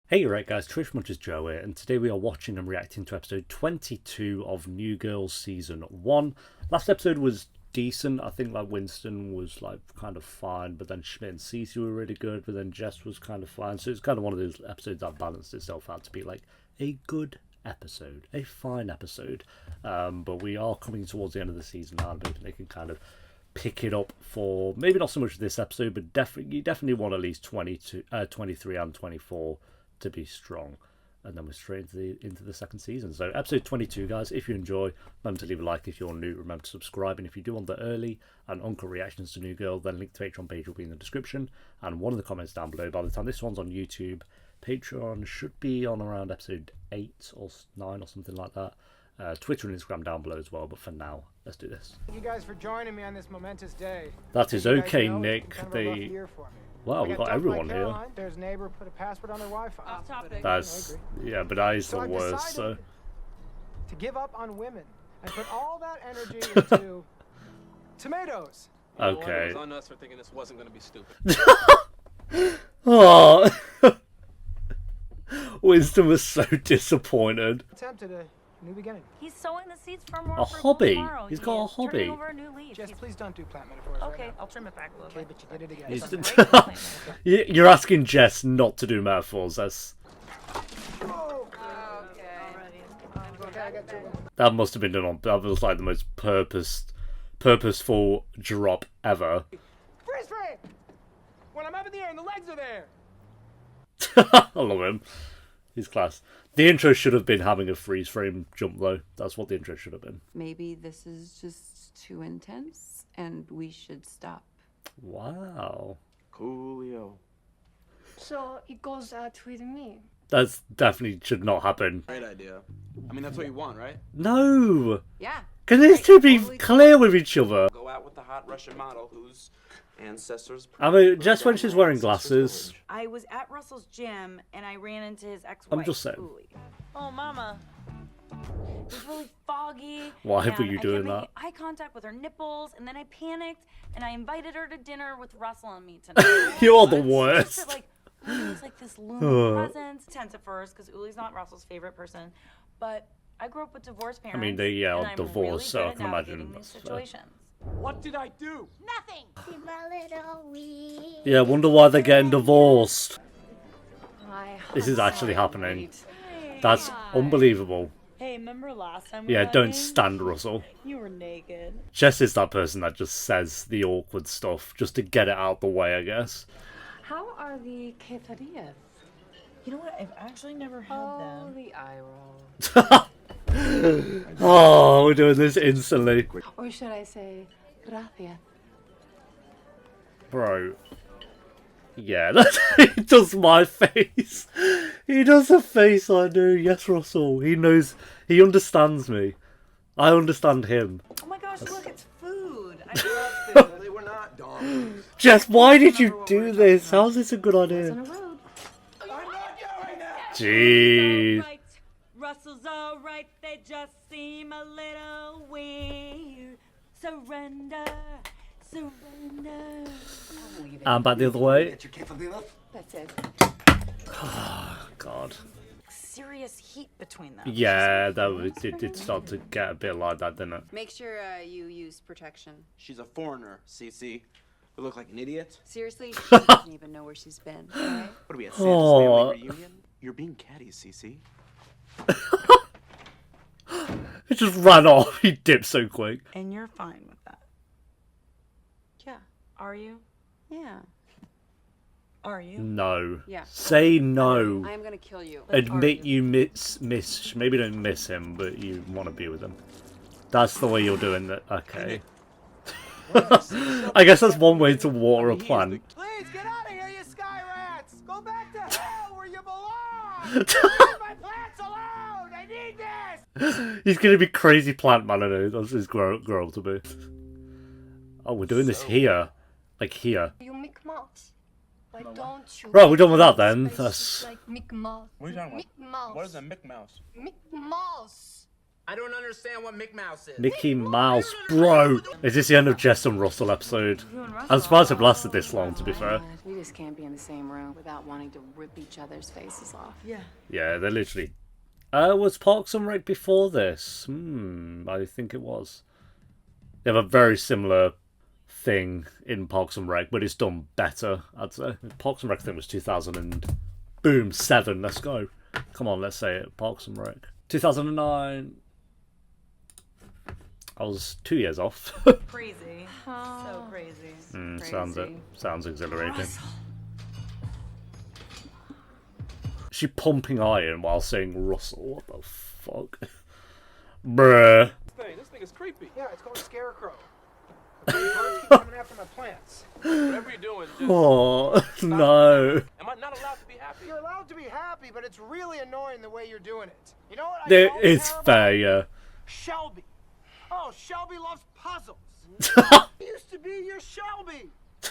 Hey, right guys, Trish Munch's Joe here, and today we are watching and reacting to episode 22 of New Girl Season 1. Last episode was decent. I think like Winston was like kind of fine, but then Schmidt and Cece were really good, but then Jess was kind of fine. So it's kind of one of those episodes that balanced itself out to be like a good episode, a fine episode. But we are coming towards the end of the season now, and maybe they can kind of pick it up for maybe not so much this episode, but you definitely want at least 23 and 24 to be strong, and then we're straight into the second season. So episode 22, guys, if you enjoy, remember to leave a like. If you're new, remember to subscribe, and if you do want the early and uncut reactions to New Girl, then link to Patreon page will be in the description and one of the comments down below. By the time this one's on YouTube, Patreon should be on around episode 8 or 9 or something like that. Twitter and Instagram down below as well, but for now, let's do this. Thank you guys for joining me on this momentous day. That is okay, Nick. Wow, we've got everyone here. There's a neighbor put a password on their Wi-Fi. Off topic. That's, yeah, but that is the worst, so. To give up on women and put all that energy into tomatoes. Okay. It was on us for thinking this wasn't going to be stupid. Oh. Winston was so disappointed. Attempted a new beginning. He's sowing the seeds for more. A hobby. Tomorrow. He's got a hobby. Turning over a new leaf. Jess, please don't do plant metaphors. Okay, right now. I'll trim it back a little Okay, bit. but you did it again. He's It's a great plant metaphor. You're asking Jess not to do metaphors. That's that must have been done on. That was like the most purposeful drop ever. Freeze frame! When I'm up in the air and the legs are there. I love him. He's class. The intro should have been having a freeze frame jump though. That's what the intro should have been. Maybe this is just too intense and we should stop. Wow. Coolio. So it goes out with me. That's definitely should not happen. Great idea. I mean, that's what you want, right? No. Yeah. Can these two be clear with each other? Go out with the hot Russian model whose ancestors... I mean, just when she's wearing glasses. I was at Russell's gym and I ran into his ex-wife. I'm just saying. Uli. Oh, Mama. It was really foggy. Why were and you I doing kept making that? eye contact with her nipples, and then I panicked and I invited her to dinner with Russell and me tonight. You're the Just worst. to, like, Uli was like this looming presence. Tense at first because Uli's not Russell's favorite person, but I grew up with divorced parents. mean, they are and I'm divorced, really so I good at can imagine navigating these that's fair. situations. What did I do? Nothing. Yeah, wonder why they're getting divorced. My This is actually happening. Hey. That's unbelievable. Hey, remember last time we Yeah, were don't hugging? stand Russell. You were naked. Jess is that person that just says the awkward stuff just to get it out the way, I guess. How are the quesadillas? You know what? I've actually never had Oh, them. the eye roll. Oh, we're doing this instantly. Or should I say, gracias? Bro. Yeah, he does my face. He does a face I do. Yes, Russell. He knows. He understands me. I understand him. Oh my gosh, look, it's food. I love food. They were not dogs. Jess, why did you do this? How's this a good idea? On a road. I'm not doing that! Jeez. Alright. Russell's alright, they just seem a little weird. Surrender, surrender. And back the other way. That's it. God. Serious heat between them. Yeah, it did start to get a bit like that, didn't it? Make sure you use protection. She's a foreigner, CC. We look like an idiot. Seriously, she doesn't even know where she's been. Alright? What are we at, Santa's Oh. family reunion? You're being catty, CC. It just ran off. He dipped so quick. And you're fine with that. Yeah. Are you? Yeah. Are you? No. Yeah. Say no. I am gonna kill you. Admit Are you miss. Maybe don't miss him, but you want to be with him. That's the way you're doing it. Okay. I guess that's one way to water a plant. Please get out of here, you sky rats! Go back to hell where you belong! Leave my plants alone! I need this! He's gonna be crazy plant man, I know. That's his grow up to be. Oh, we're doing this here. Like here. You Mick Mouse. Why don't you? Right, we're done with that then. Space That's... like Mick Mouse. What are you talking about? Mick Mouse. What is a Mick Mouse? Mick Mouse. I don't understand what Mick Mouse is. Mickey Mouse, bro. Is this the end of Jess and Russell episode? I'm surprised it lasted this long, to be fair. We just can't be in the same room without wanting to rip each other's faces off. Yeah. Yeah, they're literally... was Parks and Rec before this? I think it was. They have a very similar thing in Parks and Rec, but it's done better, I'd say. Parks and Rec, I think, was 2007. Let's go. Come on, let's say it. Parks and Rec. 2009. I was 2 years off. Crazy. So crazy. Sounds exhilarating. She pumping iron while saying Russell. What the fuck? Bruh. This thing is creepy. Yeah, it's called a scarecrow. Birds keep coming after my plants. Whatever you're doing, just... Oh, no. Am I not allowed to be happy? You're allowed to be happy, but it's really annoying the way you're doing it. You know what? I don't It's care about? fair, yeah. Shelby. Oh, Shelby loves puzzles. He used to be your Shelby.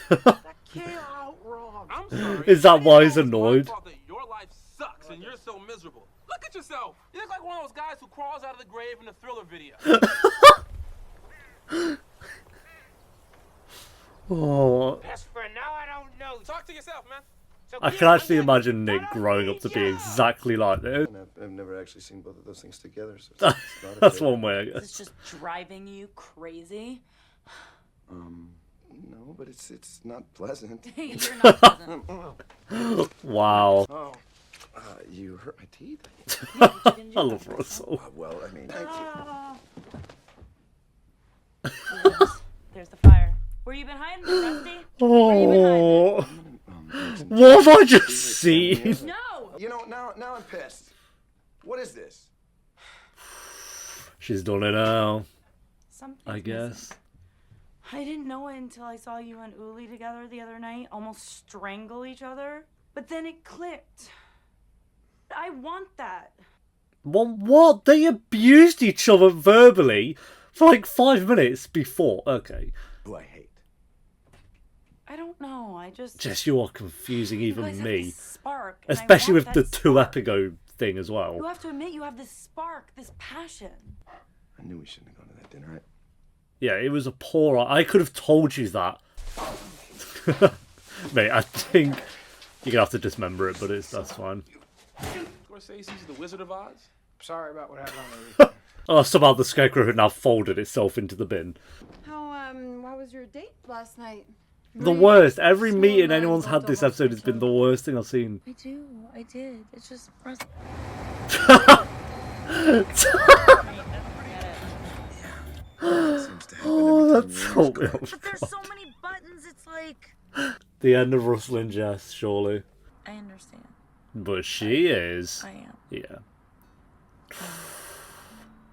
That came out wrong. I'm sorry. Is that why he's It's my annoyed? fault that your life sucks and you're so miserable. Look at yourself. You look like one of those guys who crawls out of the grave in a Thriller video. Oh, As for now, I don't know. Talk to yourself, man. So I get can actually on it. imagine Nick I don't growing up need to be you. exactly like this. And I've never actually seen both of those things together, so it's not a That's fit. one way, I Is guess. this just driving you crazy? No, but it's not pleasant. You're not present. Wow. Oh, you hurt my teeth? I love Russell. Well, I mean, thank you. There's the fire. Where you been hiding, Rusty? Oh, Thanks. what have I just seen? No! You know, now I'm pissed. What is this? She's done it now, Something's I guess. missing. I didn't know it until I saw you and Uli together the other night, almost strangle each other. But then it clicked. I want that. What? They abused each other verbally for like 5 minutes before. Okay. Who I hate. I don't know. I just. Jess, you are confusing You guys even have me. this spark, and I Especially want with the that two spark. epigo thing as well. You have to admit you have this spark, this passion. I knew we shouldn't have gone to that dinner. Yeah, it was a poor... I could have told you that. Mate, I think you're going to have to dismember it, but that's fine. Scorsese's The Wizard of Oz? Sorry about what happened on the weekend. Oh, somehow the scarecrow had now folded itself into the bin. How was your date last night? The worst. Every meeting anyone's had this episode has been the worst thing I've seen. I did. It's just. Seems to happen Oh, every that's time so you're in weird. But there's so many buttons. It's like. The end of Russell and Jess, surely. I understand. But she is. I am. Yeah. I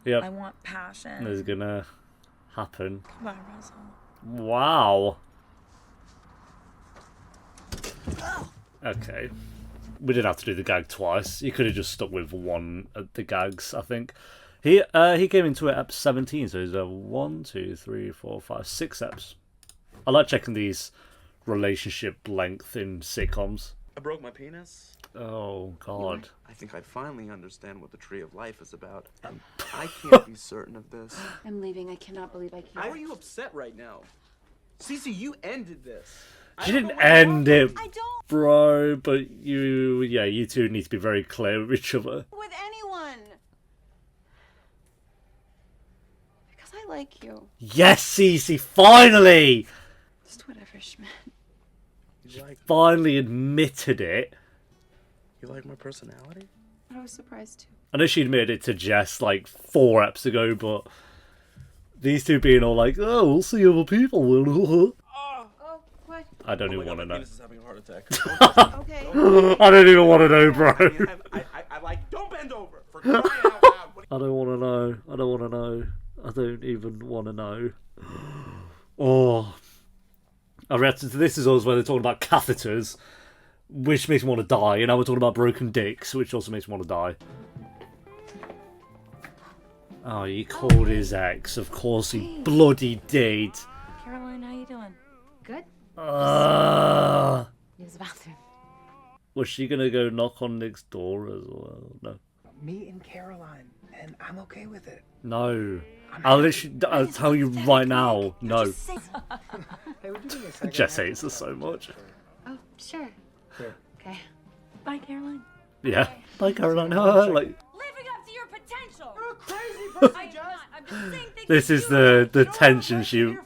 Yep, want passion. it's gonna happen. Come on, Russell. Wow. Okay. We didn't have to do the gag twice. You could have just stuck with one of the gags, I think. He came into it at 17, so he's 1, 2, 3, 4, 5, 6 eps. I like checking these relationship length in sitcoms. I broke my penis. Oh, God. I think I finally understand what the Tree of Life is about. I can't be certain of this. I'm leaving. I cannot believe I can't. Why are you upset right now? Cece, you ended this. She didn't end it, I don't bro, but you two need to be very clear with each other. with anyone. Because I like you. Yes, Cece, finally! Just whatever, Schmidt. Finally admitted it. You like my personality? I was surprised too. I know she admitted it to Jess like 4 eps ago, but these two being all like, oh, we'll see other people. Oh, what? I don't even want to know. Penis is having a heart attack. Okay. I don't even want to know, bro. I like, don't bend over. For crying out loud. I don't want to know. I don't want to know. I don't even want to know. Oh. I reacted to this as always where they're talking about catheters, which makes me want to die, and now we're talking about broken dicks, which also makes me want to die. Oh, he called his ex. Of course he bloody did. Caroline, how you doing? Good. Use the bathroom. Was she gonna go knock on Nick's door as well? No. Me and Caroline And I'm okay with it. No. I'll tell you right now. No. Hey, would you give me a second? Jess hates her so much. Oh, sure. Here. Okay. Bye, Caroline. Yeah. Bye, Caroline. Like, Living up to your potential. You're a crazy person, I'm Jess. not. I'm just saying things. this is the tension she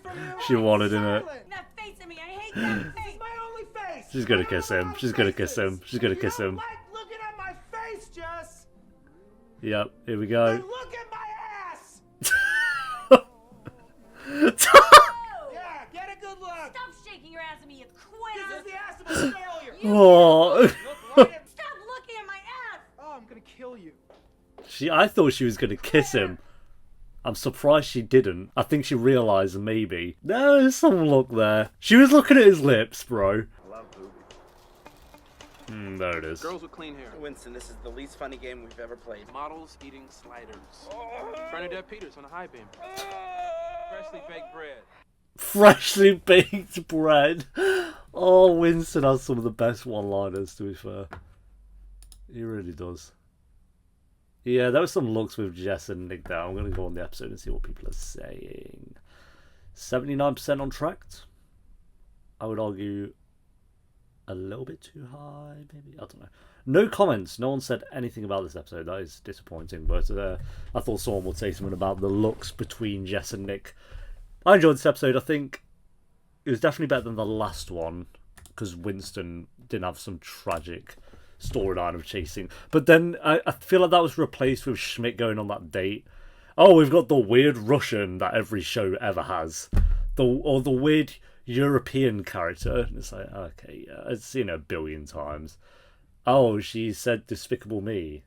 wanted in it. That face at me. I hate that face. My only face. She's gonna kiss him. She's gonna kiss him. She's gonna kiss him. Like looking at my face, Jess. Yep. Here we Then go. look at my ass. Yeah, get a good look. Stop shaking your ass at me, you This is queer. the ass of a failure. Oh. Look right at. Stop looking at my ass. Oh, I'm gonna kill you. I thought she was gonna kiss him. I'm surprised she didn't. I think she realised maybe. No, there's some look there. She was looking at his lips, bro. Love boobies. There it is. Girls with clean hair. Winston, this is the least funny game we've ever played. Models eating sliders. Bernadette Peters on a high beam. Freshly baked bread. Freshly baked bread. Oh, Winston has some of the best one-liners, to be fair. He really does. Yeah, there were some looks with Jess and Nick there. I'm going to go on the episode and see what people are saying. 79% on tracked. I would argue a little bit too high, maybe. I don't know. No comments. No one said anything about this episode. That is disappointing. But I thought someone would say something about the looks between Jess and Nick. I enjoyed this episode. I think it was definitely better than the last one because Winston didn't have some tragic storyline of chasing. But then I feel like that was replaced with Schmidt going on that date. Oh, we've got the weird Russian that every show ever has. Or the weird European character. And it's like, okay, yeah, I've seen it a billion times. Oh, she said Despicable Me.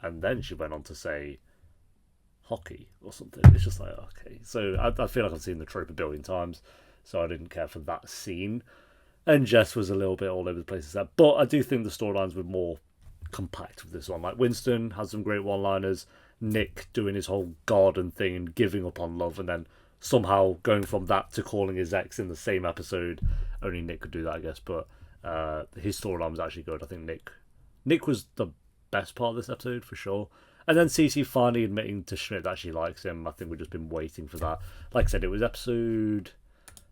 And then she went on to say hockey or something. It's just like, okay. So I feel like I've seen the trope a billion times. So I didn't care for that scene. And Jess was a little bit all over the place. But I do think the storylines were more compact with this one. Like Winston has some great one-liners. Nick doing his whole garden thing and giving up on love. And then somehow going from that to calling his ex in the same episode. Only Nick could do that, I guess. But his storyline was actually good. I think Nick was the best part of this episode for sure. And then Cece finally admitting to Schmidt that she likes him. I think we've just been waiting for that. Like I said, it was episode,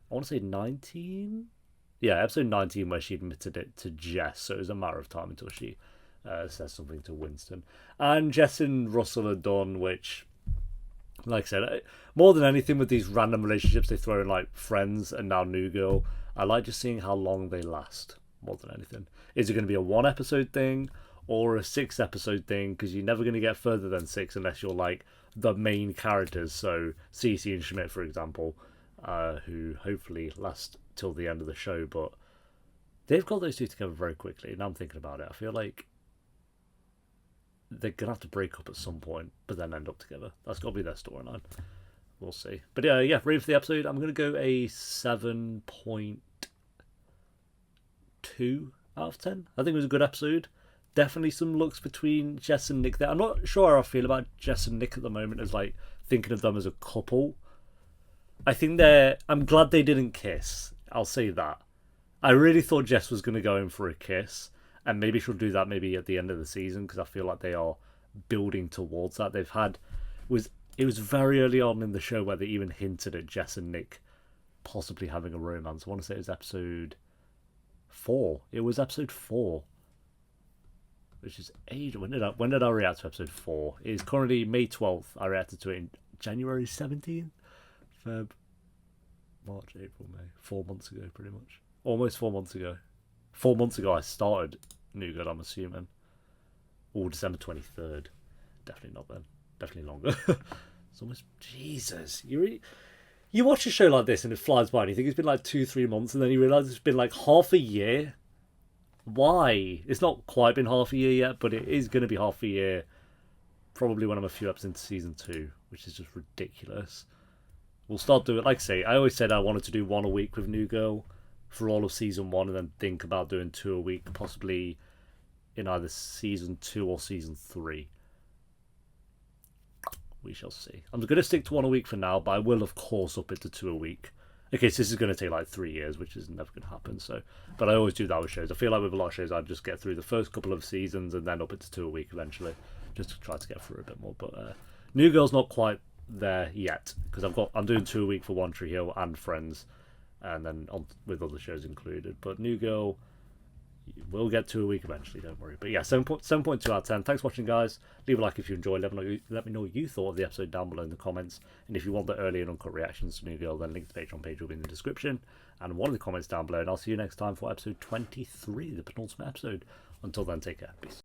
I want to say 19? Yeah, episode 19 where she admitted it to Jess. So it was a matter of time until she says something to Winston. And Jess and Russell are done, which, like I said, more than anything with these random relationships they throw in, like Friends and now New Girl, I like just seeing how long they last more than anything. Is it going to be a 1-episode thing or a 6-episode thing? Because you're never going to get further than 6 unless you're like the main characters. So Cece and Schmidt, for example, who hopefully last till the end of the show, but they've got those two together very quickly. And I'm thinking about it. I feel like they're gonna have to break up at some point, but then end up together. That's got to be their storyline. We'll see. But yeah, ready for the episode? I'm gonna go a 7.2 out of 10. I think it was a good episode. Definitely some looks between Jess and Nick there. I'm not sure how I feel about Jess and Nick at the moment, as like thinking of them as a couple. I think I'm glad they didn't kiss. I'll say that. I really thought Jess was going to go in for a kiss, and maybe she'll do that maybe at the end of the season, because I feel like they are building towards that. It was very early on in the show where they even hinted at Jess and Nick possibly having a romance. I want to say it was episode 4. It was episode 4, which is age. When did I react to episode 4? It is currently May 12th. I reacted to it in January 17th. Feb, March, April, May. 4 months ago, pretty much. Almost 4 months ago. 4 months ago I started New Girl, I'm assuming. Or December 23rd. Definitely not then. Definitely longer. It's almost... Jesus. You watch a show like this and it flies by and you think it's been like 2-3 months and then you realise it's been like half a year. Why? It's not quite been half a year yet, but it is going to be half a year. Probably when I'm a few episodes into season 2, which is just ridiculous. We'll start doing it. Like I say, I always said I wanted to do 1 a week with New Girl for all of season 1 and then think about doing 2 a week, possibly in either season 2 or season 3. We shall see. I'm going to stick to 1 a week for now, but I will, of course, up it to 2 a week. Okay, so this is going to take like 3 years, which is never going to happen. So, but I always do that with shows. I feel like with a lot of shows, I just get through the first couple of seasons and then up it to 2 a week eventually. just to try to get through a bit more. But New Girl's not quite there yet because I'm doing 2 a week for One Tree Hill and Friends, and then with other shows included. But New Girl, we'll get 2 a week eventually, don't worry. But yeah, 7.2 out of 10. Thanks for watching, guys. Leave a like if you enjoyed. Let me know what you thought of the episode down below in the comments. And if you want the early and uncut reactions to New Girl, then link to the Patreon page will be in the description and one of the comments down below. And I'll see you next time for episode 23, the penultimate episode. Until then, take care. Peace.